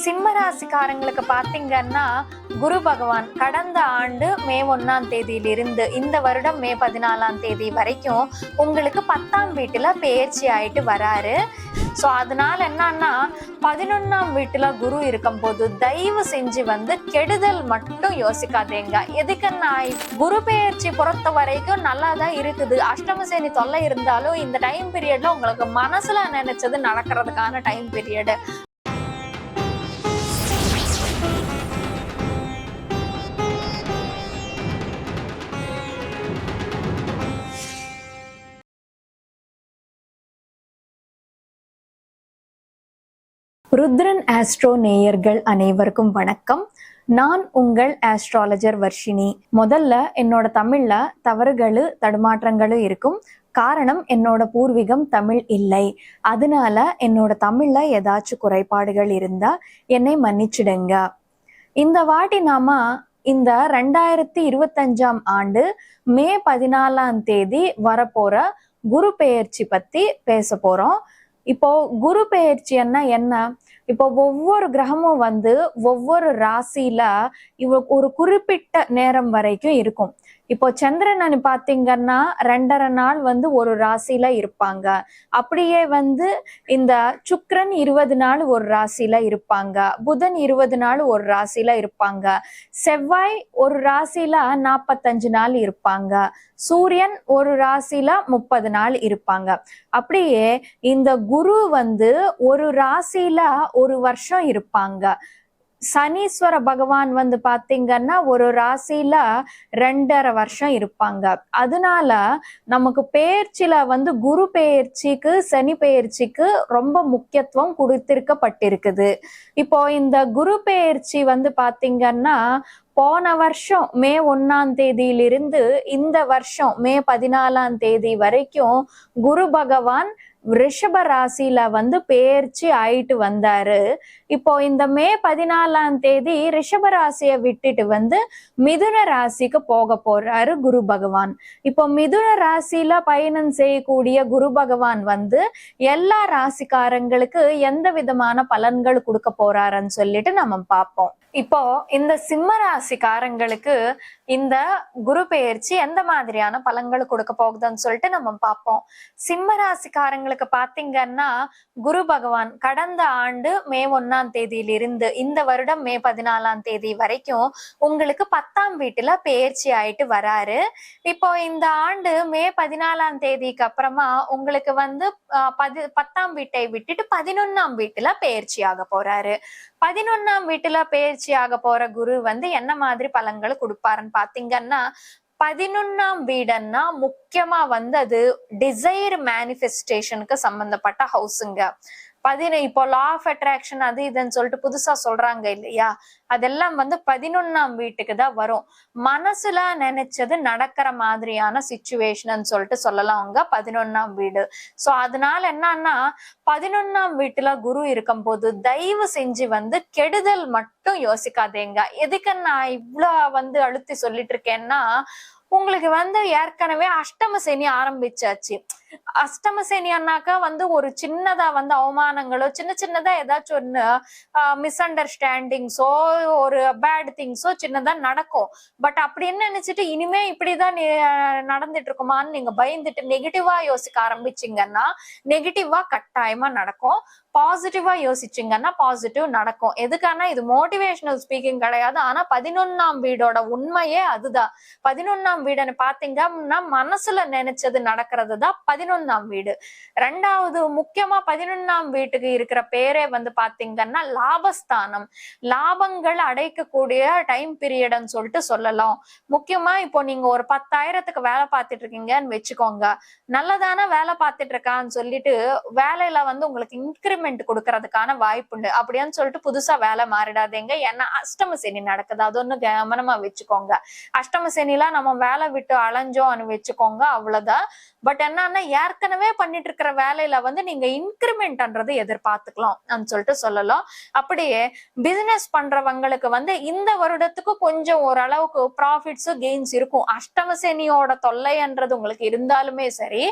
சிம்ம ராசிக்காரங்களுக்கு பாத்தீங்கன்னா குரு பகவான் கடந்த ஆண்டு மே 1ஆம் தேதியிலிருந்து இந்த வருடம் மே 14ஆம் தேதி வரைக்கும் உங்களுக்கு 10ஆம் வீட்டுல பெயர்ச்சி ஆயிட்டு வராரு. ஸோ அதனால என்னன்னா 11ஆம் வீட்டுல குரு இருக்கும் போது தயவு செஞ்சு கெடுதல் மட்டும் யோசிக்காதீங்க. எதுக்குன்னா குரு பெயர்ச்சி பொறுத்த வரைக்கும் நல்லா தான் இருக்குது. அஷ்டம சனி தொல்லை இருந்தாலும் இந்த டைம் பீரியட்ல உங்களுக்கு மனசுல நினைச்சது நடக்கிறதுக்கான டைம் பீரியட். ருத்ரன் ஆஸ்ட்ரோ நேயர்கள் அனைவருக்கும் வணக்கம். நான் உங்கள் ஆஸ்ட்ராலஜர் வர்ஷினி. முதல்ல என்னோட தமிழ்ல தடுமாற்றங்களும் இருக்கும். காரணம் என்னோட பூர்வீகம் தமிழ் இல்லை. அதனால என்னோட தமிழ்ல ஏதாச்சும் குறைபாடுகள் இருந்தா என்னை மன்னிச்சிடுங்க. இந்த வாட்டி நாம இந்த 2025ஆம் ஆண்டு மே 14ஆம் தேதி வரப்போற குரு பெயர்ச்சி பத்தி பேச போறோம். இப்போ குரு பெயர்ச்சின்னா என்ன? இப்போ ஒவ்வொரு கிரகமும் ஒவ்வொரு ராசியில ஒரு குறிப்பிட்ட நேரம் வரைக்கும் இருக்கும். இப்போ சந்திரன் பாத்தீங்கன்னா 2.5 நாள் ஒரு ராசியில இருப்பாங்க. அப்படியே இந்த சுக்கிரன் 20 நாள் ஒரு ராசியில இருப்பாங்க. புதன் 20 நாள் ஒரு ராசியில இருப்பாங்க. செவ்வாய் ஒரு ராசியில 45 நாள் இருப்பாங்க. சூரியன் ஒரு ராசியில 30 நாள் இருப்பாங்க. அப்படியே இந்த குரு ஒரு ராசியில ஒரு வருஷம் இருப்பாங்க. சனீஸ்வர பகவான் பாத்தீங்கன்னா ஒரு ராசியில 2.5 வருஷம் இருப்பாங்க. அதனால நமக்கு பெயர்ச்சியில குரு பெயர்ச்சிக்கு சனி பெயர்ச்சிக்கு ரொம்ப முக்கியத்துவம் கொடுத்திருக்கப்பட்டிருக்குது. இப்போ இந்த குரு பெயர்ச்சி பாத்தீங்கன்னா போன வருஷம் மே 1ஆம் தேதியிலிருந்து இந்த வருஷம் மே 14ஆம் தேதி வரைக்கும் குரு பகவான் ரிஷப ராசியில பெயர்ச்சி ஆயிட்டு வந்தாரு. இப்போ இந்த மே 14ஆம் தேதி ரிஷப ராசியை விட்டுட்டு மிதுன ராசிக்கு போக போறாரு குரு பகவான். இப்போ மிதுன ராசியில பயணம் செய்யக்கூடிய குரு பகவான் எல்லா ராசிக்காரங்களுக்கு எந்த விதமான பலன்கள் கொடுக்க போறாருன்னு சொல்லிட்டு நம்ம பார்ப்போம். இப்போ இந்த சிம்ம ராசிக்காரங்களுக்கு இந்த குரு பெயர்ச்சி எந்த மாதிரியான பலன்கள் கொடுக்க போகுதுன்னு சொல்லிட்டு நம்ம பார்ப்போம். சிம்ம ராசிக்காரங்களுக்கு பாத்தீங்கன்னா குரு பகவான் கடந்த ஆண்டு மே 1ஆம் தேதியிலிருந்து இந்த வருடம் மே 14ஆம் தேதி வரைக்கும் உங்களுக்கு 10ஆம் வீட்டுல பெயர்ச்சி ஆயிட்டு வராரு. இப்போ இந்த ஆண்டு மே 14ஆம் தேதிக்கு அப்புறமா உங்களுக்கு 10ஆம் வீட்டை விட்டுட்டு 11ஆம் வீட்டுல பெயர்ச்சி ஆக போறாரு. 11ஆம் வீட்டுல பெயர்ச்சி ஆக போற குரு என்ன மாதிரி பலன்கள் கொடுப்பாருன்னு பாத்தீங்கன்னா 11ஆம் வீடுன்னா முக்கியமா அது டிசைர் மேனிஃபெஸ்டேஷனுக்கு சம்பந்தப்பட்ட ஹவுஸுங்க. இப்போ லா ஆஃப் அட்ராக்ஷன் அது இதுன்னு சொல்லிட்டு புதுசா சொல்றாங்க இல்லையா, அதெல்லாம் 11ஆம் வீட்டுக்கு தான் வரும். மனசுல நினைச்சது நடக்கிற மாதிரியான சிச்சுவேஷன் சொல்லிட்டு சொல்லலாம் அவங்க 11ஆம் வீடு. சோ அதனால என்னன்னா 11ஆம் வீட்டுல குரு இருக்கும் போது தயவு செஞ்சு கெடுதல் மட்டும் யோசிக்காதீங்க. எதுக்கு நான் இவ்வளவு அழுத்தி சொல்லிட்டு இருக்கேன்னா, உங்களுக்கு ஏற்கனவே அஷ்டம சனி ஆரம்பிச்சாச்சு. அஷ்டம சனி அண்ணாக்கா ஒரு சின்னதா அவமானங்களோ சின்னதா ஏதாச்சும் ஒண்ணு மிஸ் அண்டர்ஸ்டாண்டிங்ஸோ ஒரு பேட் திங்ஸோ சின்னதா நடக்கும். பட் அப்படின்னு நினைச்சிட்டு இனிமே இப்படிதான் நடந்துட்டு இருக்குமான்னு நீங்க பயந்துட்டு நெகட்டிவா யோசிக்க ஆரம்பிச்சிங்கன்னா நெகட்டிவா கட்டாயமா நடக்கும். பாசிட்டிவா யோசிச்சிங்கன்னா பாசிட்டிவ் நடக்கும். எதுக்கானா இது மோட்டிவேஷனல் ஸ்பீக்கிங் கிடையாது. ஆனா 11ஆம் வீடோட உண்மையே அதுதான். 11ஆம் வீடுன்னு பாத்தீங்கன்னா மனசுல நினைச்சது நடக்கிறது தான் 11ஆம் வீடு. ரெண்டாவது முக்கியமா 11ஆம் வீட்டுக்கு இருக்கிற பேரே பாத்தீங்கன்னா லாபஸ்தானம். லாபங்கள் அடைக்கக்கூடிய டைம் பீரியட்னு சொல்லிட்டு சொல்லலாம். முக்கியமா இப்போ நீங்க ஒரு 10,000க்கு வேலை பார்த்துட்டு இருக்கீங்கன்னு வச்சுக்கோங்க. நல்லதான வேலை பார்த்துட்டு இருக்கான்னு சொல்லிட்டு வேலையில உங்களுக்கு இன்கிரிமெண்ட் கொடுக்கறதுக்கான வாய்ப்புண்டு. அப்படின்னு சொல்லிட்டு புதுசா வேலை மாறிடாதீங்க. ஏன்னா அஷ்டம சனி நடக்குது. அது ஒண்ணு கவனமா வச்சுக்கோங்க. அஷ்டம சனில நம்ம வேலை விட்டு அலைஞ்சோம்னு வச்சுக்கோங்க, அவ்வளவுதான். பட் என்னன்னா ஏற்கனவே பண்ணிட்டு இருக்கிற வேலையில வந்து நீங்க இன்கிரிமெண்ட்ன்றது எதிர்பார்த்துக்கலாம் சொல்லிட்டு சொல்லலாம். அப்படியே பிசினஸ் பண்றவங்களுக்கு வந்து இந்த வருடத்துக்கு கொஞ்சம் ஓரளவுக்கு ப்ராஃபிட்ஸ் கெயின்ஸ் இருக்கும். அஷ்டம சனியோட தொல்லைன்றது உங்களுக்கு இருந்தாலுமே சரி,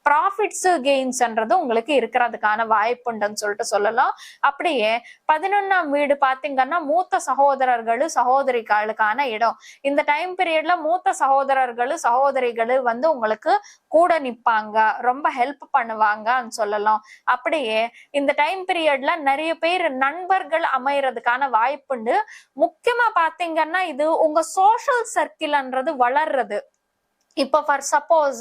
ப்ராஃபிட்ஸ் கெயின்ஸ்ன்றது உங்களுக்கு இருக்கிறதுக்கான வாய்ப்புண்டுன்னு சொல்லிட்டு சொல்லலாம். அப்படியே 11ஆம் வீடு பாத்தீங்கன்னா மூத்த சகோதரர்கள் சகோதரிகளுக்கான இடம். இந்த டைம் பீரியட்ல மூத்த சகோதரர்கள் சகோதரிகள் வந்து உங்களுக்கு கூட நிப்பாங்க, ரொம்ப ஹெல்ப் பண்ணுவாங்கன்னு சொல்லலாம். அப்படியே இந்த டைம் பீரியட்ல நிறைய பேர் நண்பர்கள் அமையறதுக்கான வாய்ப்புண்டு. முக்கியமா பாத்தீங்கன்னா இது உங்க சோஷியல் சர்க்கிள்ன்றது வளர்றது. இப்போ ஃபார் சப்போஸ்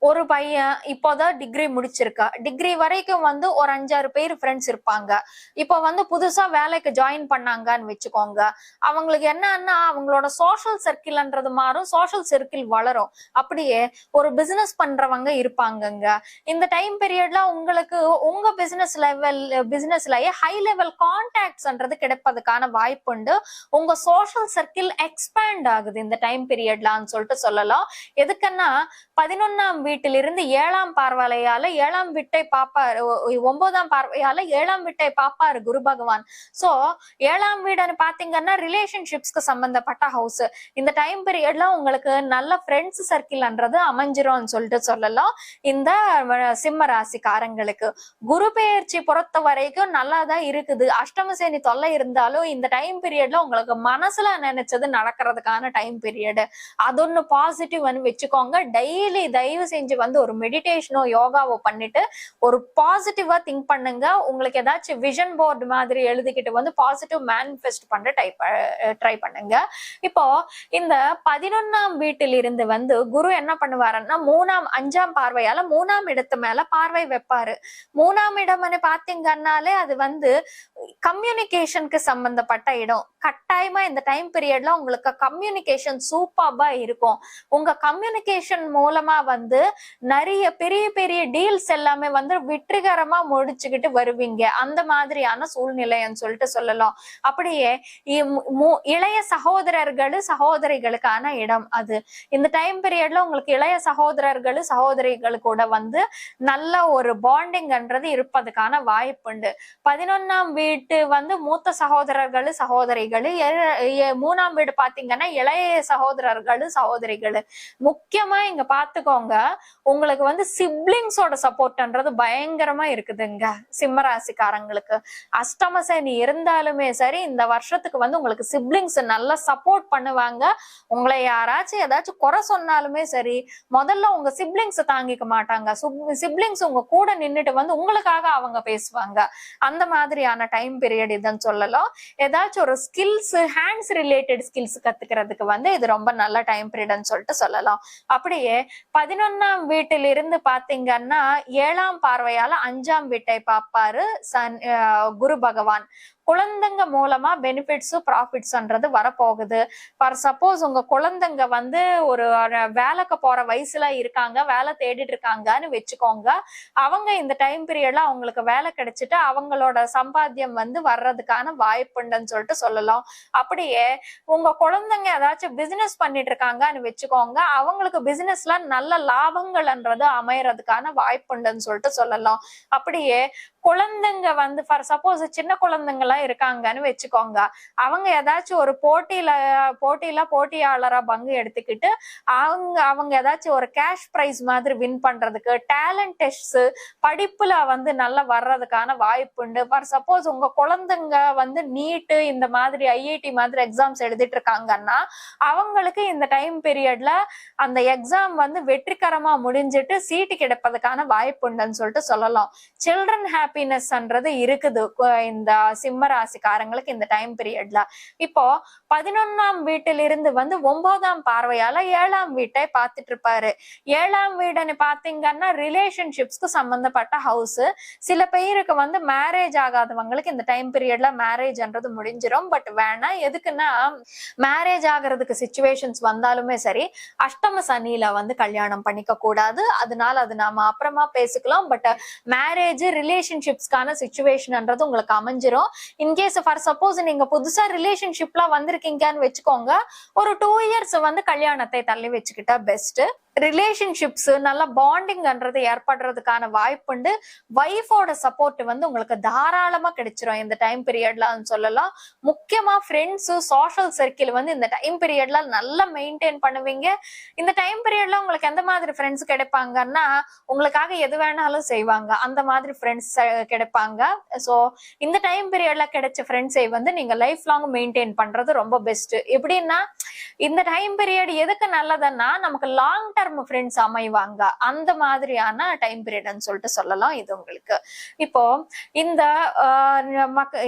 ஒரு பையன் இப்போதான் டிகிரி முடிச்சிருக்கா, டிகிரி வரைக்கும் வந்து ஒரு 5-6 பேர் ஃப்ரெண்ட்ஸ் இருப்பாங்க. இப்போ வந்து புதுசா வேலைக்கு ஜாயின் பண்ணாங்கன்னு வச்சுக்கோங்க, அவங்களுக்கு என்னன்னா அவங்களோட சோஷியல் சர்க்கிள்ன்றது மாறும், சோஷியல் சர்க்கிள் வளரும். அப்படியே ஒரு பிசினஸ் பண்றவங்க இருப்பாங்கங்க. இந்த டைம் பீரியட்ல உங்களுக்கு உங்க பிசினஸ்லயே ஹை லெவல் கான்டாக்ட்ஸ்ன்றது கிடைப்பதுக்கான வாய்ப்புண்டு. உங்க சோஷியல் சர்க்கிள் எக்ஸ்பேண்ட் ஆகுது இந்த டைம் பீரியட்லான்னு சொல்லிட்டு சொல்லலாம். எதுக்குன்னா 11ஆம் வீட்டிலிருந்து 7ஆம் பார்வையால 7ஆம் வீட்டை பாப்பாரு, 9ஆம் பார்வையால 7ஆம் வீட்டை பாப்பாரு குரு பகவான். சோ 7ஆம் வீடுன்னு பாத்தீங்கன்னா ரிலேஷன்ஷிப்ஸ்க்கு சம்பந்தப்பட்ட ஹவுஸ். இந்த டைம் பீரியட்ல உங்களுக்கு நல்ல ஃப்ரெண்ட்ஸ் சர்க்கிள்ன்றது அமைஞ்சிரும் சொல்லிட்டு சொல்லலாம். இந்த சிம்ம ராசிக்காரங்களுக்கு குரு பெயர்ச்சி பொறுத்த வரைக்கும் நல்லாதான் இருக்குது. அஷ்டம சனி தொல்லை இருந்தாலும் இந்த டைம் பீரியட்ல உங்களுக்கு மனசுல நினைச்சது நடக்கிறதுக்கான டைம் பீரியட். அது ஒண்ணு பாசிட்டிவ் வச்சுக்கோங்க. டெய்லி தயவு செஞ்சு வந்து ஒரு மெடிடேஷனோ யோகாவோ பண்ணிட்டு ஒரு பாசிட்டிவா திங்க் பண்ணுங்க. உங்களுக்கு ஏதாச்சும் விஷன் போர்டு மாதிரி எழுதிக்கிட்டு வந்து பாசிட்டிவ் மேனிஃபெஸ்ட் பண்ண ட்ரை பண்ணுங்க. இப்போ இந்த 11ஆம் வீட்டில் இருந்து வந்து குரு என்ன பண்ணுவாருன்னா 5ஆம் பார்வையால 3ஆம் இடத்து மேல பார்வை வைப்பாரு. 3ஆம் இடம்னு பாத்தீங்கன்னாலே அது வந்து கம்யூனிகேஷனுக்கு சம்பந்தப்பட்ட இடம். கட்டாயமா இந்த டைம் பீரியட்ல உங்களுக்கு கம்யூனிகேஷன் சூப்பர்பா இருக்கும். உங்க கம்யூனிகேஷன் மூலமா வந்து நிறைய பெரிய பெரிய டீல்ஸ் எல்லாமே வந்து வெற்றிகரமா முடிச்சுக்கிட்டு வருவீங்க. அந்த மாதிரியான சூழ்நிலைன்னு சொல்லிட்டு சொல்லலாம். அப்படியே இளைய சகோதரர்கள் சகோதரிகளுக்கான இடம் அது. இந்த டைம் பீரியட்ல உங்களுக்கு இளைய சகோதரர்கள் சகோதரிகள் கூட வந்து நல்ல ஒரு பாண்டிங்ன்றது இருப்பதுக்கான வாய்ப்புண்டு. 11ஆம் வீட்டு வந்து மூத்த சகோதரர்கள் சகோதரிகள், 3ஆம் வீடு பாத்தீங்கன்னா இளைய சகோதரர்கள் சகோதரிகள். முக்கியமா இங்க பாத்துக்கோங்க, உங்களுக்கு வந்து சிப்ளிங்ஸோட சப்போர்ட்ன்றது பயங்கரமா இருக்குதுங்க சிம்மராசிக்காரங்களுக்கு. அஷ்டம சனி இருந்தாலுமே சரி இந்த வருஷத்துக்கு வந்து உங்களுக்கு சிப்ளிங்ஸ் நல்லா சப்போர்ட் பண்ணுவாங்க. உங்களை யாராச்சும் ஏதாச்சும் குறை சொன்னாலுமே சரி, முதல்ல உங்க சிப்ளிங்ஸ் தாங்கிக்க மாட்டாங்க. சிப்ளிங்ஸ் உங்க கூட நின்னுட்டு வந்து உங்களுக்காக அவங்க பேசுவாங்க. அந்த மாதிரியான டைம் பீரியட் இதுன்னு சொல்லலாம். ஏதாச்சும் ஒரு ஸ்கில்ஸ், ஹேண்ட்ஸ் ரிலேட்டட் ஸ்கில்ஸ் கத்துக்கிறதுக்கு வந்து இது ரொம்ப நல்ல டைம் பீரியட்னு சொல்லிட்டு சொல்லலாம். அப்படியே 11ஆம் வீட்டில் இருந்து பாத்தீங்கன்னா 7ஆம் பார்வையால 5ஆம் வீட்டை பார்ப்பாரு குரு பகவான். குழந்தைங்க மூலமா பெனிஃபிட்ஸ் ப்ராஃபிட்ஸ்ன்றது வரப்போகுது. ஃபார் சப்போஸ் உங்க குழந்தைங்க வந்து ஒரு வேலைக்கு போற வயசுல இருக்காங்க, வேலை தேடிட்டு இருக்காங்கன்னு வச்சுக்கோங்க, அவங்க இந்த டைம் பீரியட்ல அவங்களுக்கு வேலை கிடைச்சிட்டு அவங்களோட சம்பாத்தியம் வந்து வர்றதுக்கான வாய்ப்புண்டுன்னு சொல்லிட்டு சொல்லலாம். அப்படியே உங்க குழந்தைங்க ஏதாச்சும் பிசினஸ் பண்ணிட்டு இருக்காங்கன்னு வச்சுக்கோங்க, அவங்களுக்கு பிசினஸ்ல நல்ல லாபங்கள்ன்றது அமையறதுக்கான வாய்ப்புண்டுன்னு சொல்லிட்டு சொல்லலாம். அப்படியே குழந்தைங்க வந்து ஃபார் சப்போஸ் சின்ன குழந்தைங்க இருக்காங்கன்னு வச்சுக்கோங்க, அவங்க ஏதாச்சும் ஒரு போட்டியாளரா பங்கு எடுத்துக்கிட்டு அவங்க ஏதாச்சும் ஒரு கேஷ் பிரைஸ் மாதிரி வின் பண்றதுக்கு, டேலண்ட் டெஸ்ட் படிப்புல வந்து நல்லா வர்றதுக்கான வாய்ப்புண்டு. ஃபார் சப்போஸ் உங்க குழந்தைங்க வந்து நீட்டு இந்த மாதிரி ஐஐடி மாதிரி எக்ஸாம்ஸ் எழுதிட்டு இருக்காங்கன்னா அவங்களுக்கு இந்த டைம் பீரியட்ல அந்த எக்ஸாம் வந்து வெற்றிகரமா முடிஞ்சிட்டு சீட்டு கிடைப்பதுக்கான வாய்ப்புண்டுன்னு சொல்லிட்டு சொல்லலாம். சில்ட்ரன் ஹாப்பினஸ்ன்றது இருக்குது இந்த சிம்ம ராசிக்காரங்களுக்கு இந்த டைம் பீரியட்ல. இப்போ 11ஆம் வீட்டிலிருந்து வந்து 9ஆம் பார்வையால 7ஆம் வீட்டை பார்த்துட்டு இருப்பாரு. 7ஆம் வீடுன்னு பாத்தீங்கன்னா ரிலேஷன்ஷிப்ஸ்க்கு சம்பந்தப்பட்ட ஹவுஸ். சில பேருக்கு வந்து மேரேஜ் ஆகாதவங்களுக்கு இந்த டைம் பீரியட்ல மேரேஜ்ன்றது முடிஞ்சிடும். பட் வேணாம், எதுக்குன்னா மேரேஜ் ஆகிறதுக்கு சிச்சுவேஷன்ஸ் வந்தாலுமே சரி அஷ்டம சனியில வந்து கல்யாணம் பண்ணிக்க கூடாது. அதனால அது நாம அப்புறமா பேசிக்கலாம். பட் மேரேஜ் ரிலேஷன்ஷிப்ஸ்க்கான சிச்சுவேஷன்ன்றது உங்களுக்கு அமைஞ்சிரும். இன்கேஸ் ஃபார் சப்போஸ் நீங்க புதுசா ரிலேஷன்ஷிப்ல வந்திருக்கீங்கன்னு வச்சுக்கோங்க, ஒரு 2 இயர்ஸ் வந்து கல்யாணத்தை தள்ளி வச்சுக்கிட்டா பெஸ்ட். ரிலேஷன்ஷிப்ஸ் நல்ல பாண்டிங்ன்றது ஏற்படுறதுக்கான வாய்ப்புண்டு. வைஃபோட சப்போர்ட் வந்து உங்களுக்கு தாராளமா கிடைச்சிரும் இந்த டைம் பீரியட்ல சொல்லலாம். முக்கியமா ஃப்ரெண்ட்ஸ், சோஷியல் சர்க்கிள் வந்து இந்த டைம் பீரியட்ல நல்லா மெயின்டைன் பண்ணுவீங்க. இந்த டைம் பீரியட்ல உங்களுக்கு எந்த மாதிரி ஃப்ரெண்ட்ஸ் கிடைப்பாங்கன்னா, உங்களுக்காக எது வேணாலும் செய்வாங்க, அந்த மாதிரி ஃப்ரெண்ட்ஸ் கிடைப்பாங்க. ஸோ இந்த டைம் பீரியட்ல கிடைச்ச ஃப்ரெண்ட்ஸை வந்து நீங்க லைஃப் லாங் மெயின்டைன் பண்றது ரொம்ப பெஸ்ட். எப்படின்னா, இந்த டைம் பீரியட் எதுக்கு நல்லதுன்னா, நமக்கு லாங் டர்ம் ஃப்ரெண்ட்ஸ் அமைவாங்க, அந்த மாதிரியான டைம் பீரியட்னு சொல்லிட்டு சொல்லலாம் இது உங்களுக்கு. இப்போ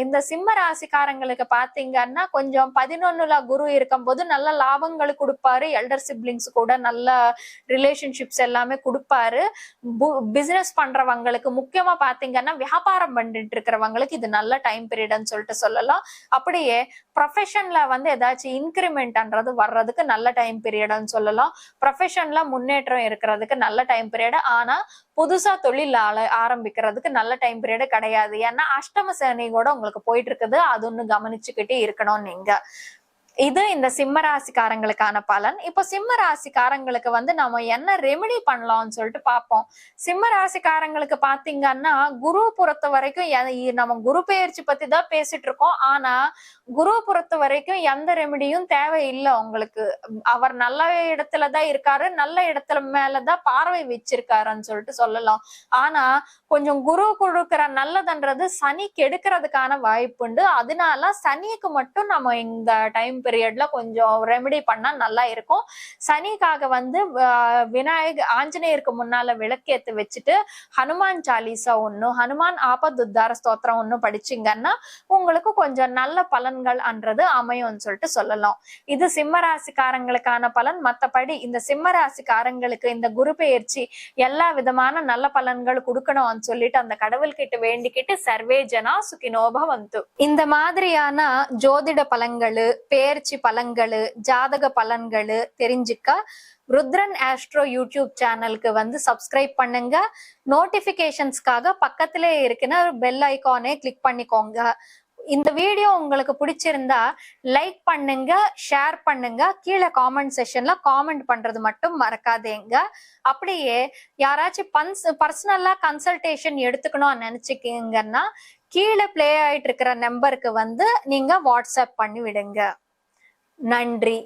இந்த சிம்ம ராசிக்காரங்களுக்கு பாத்தீங்கன்னா, கொஞ்சம் 11ல குரு இருக்கும்போது நல்ல லாபங்கள் கொடுப்பாரு. எல்டர் சிப்ளிங்ஸ் கூட நல்ல ரிலேஷன்ஷிப்ஸ் எல்லாமே கொடுப்பாரு. பிசினஸ் பண்றவங்களுக்கு, முக்கியமா பாத்தீங்கன்னா வியாபாரம் பண்ணிட்டு இருக்கிறவங்களுக்கு இது நல்ல டைம் பீரியட்னு சொல்லிட்டு சொல்லலாம். அப்படியே ப்ரொஃபஷன்ல வந்து ஏதாச்சும் இன்கிரிமெண்ட்ன்றது வர்றதுக்கு நல்ல டைம் பீரியட்னு சொல்லலாம். ப்ரொஃபஷன்ல முன்னேற்றம் இருக்கிறதுக்கு நல்ல டைம் பீரியட். ஆனா புதுசா தொழில் ஆரம்பிக்கிறதுக்கு நல்ல டைம் பீரியட் கிடையாது. ஏன்னா அஷ்டம சனி கூட உங்களுக்கு போயிட்டு இருக்குது. அது ஒண்ணு கவனிச்சுக்கிட்டே இருக்கணும் நீங்க. இது இந்த சிம்ம ராசிக்காரங்களுக்கான பலன். இப்போ சிம்ம ராசிக்காரங்களுக்கு வந்து நம்ம என்ன ரெமெடி பண்ணலாம்னு சொல்லிட்டு பார்ப்போம். சிம்ம ராசிக்காரங்களுக்கு பாத்தீங்கன்னா, குரு பொறுத்த வரைக்கும் நம்ம குரு பெயர்ச்சி பத்தி தான் பேசிட்டு இருக்கோம். ஆனா குரு பொறுத்த வரைக்கும் எந்த ரெமெடியும் தேவையில்லை உங்களுக்கு. அவர் நல்ல இடத்துலதான் இருக்காரு, நல்ல இடத்துல மேலதான் பார்வை வச்சிருக்காருன்னு சொல்லிட்டு சொல்லலாம். ஆனா கொஞ்சம் குரு கொடுக்கிற நல்லதுன்றது சனி கெடுக்கிறதுக்கான வாய்ப்புண்டு. அதனால சனிக்கு மட்டும் நம்ம இந்த டைம் பீரியட்ல கொஞ்சம் ரெமெடி பண்ணா நல்லா இருக்கும். சனிக்காக வந்து ஆஞ்சநேயருக்கு முன்னால விளக்கேத்து வச்சுட்டு ஹனுமான் சாலிசா ஒண்ணு, ஹனுமான் ஆபத்துத்தார ஸ்தோத்திரம் ஒண்ணு படிச்சீங்கன்னா உங்களுக்கு கொஞ்சம் நல்ல பலன்கள் அன்றது அமையும் சொல்லிட்டு சொல்லலாம். இது சிம்ம ராசிக்காரங்களுக்கான பலன். மத்தபடி இந்த சிம்ம ராசிக்காரங்களுக்கு இந்த குரு பெயர்ச்சி எல்லா விதமான நல்ல பலன்கள் கொடுக்கணும்னு சொல்லிட்டு அந்த கடவுள் கிட்ட வேண்டிக்கிட்டு சர்வே ஜனா சுகினோ பவந்து. இந்த மாதிரியான ஜோதிட பலன்களு, பெயர்ச்சி பலன்களு, ஜாதக பலன்களு தெரிஞ்சுக்க ருத்ரன் ஆஸ்ட்ரோ யூடியூப் சேனலுக்கு வந்து சப்ஸ்கிரைப் பண்ணுங்க. நோட்டிபிகேஷன்ஸ்க்காக பக்கத்திலே இருக்கிற பெல் ஐகானே கிளிக் பண்ணிக்கோங்க. இந்த வீடியோ உங்களுக்கு பிடிச்சிருந்தா லைக் பண்ணுங்க, ஷேர் பண்ணுங்க. கீழே காமெண்ட் செஷன்ல காமெண்ட் பண்றது மட்டும் மறக்காதீங்க. அப்படியே யாராச்சும் பர்சனலா கன்சல்டேஷன் எடுத்துக்கணும்னு நினைச்சுக்கீங்கன்னா கீழே பிளே ஆயிட்டு இருக்கிற நம்பருக்கு வந்து நீங்க வாட்ஸ்அப் பண்ணி விடுங்க. நன்றி.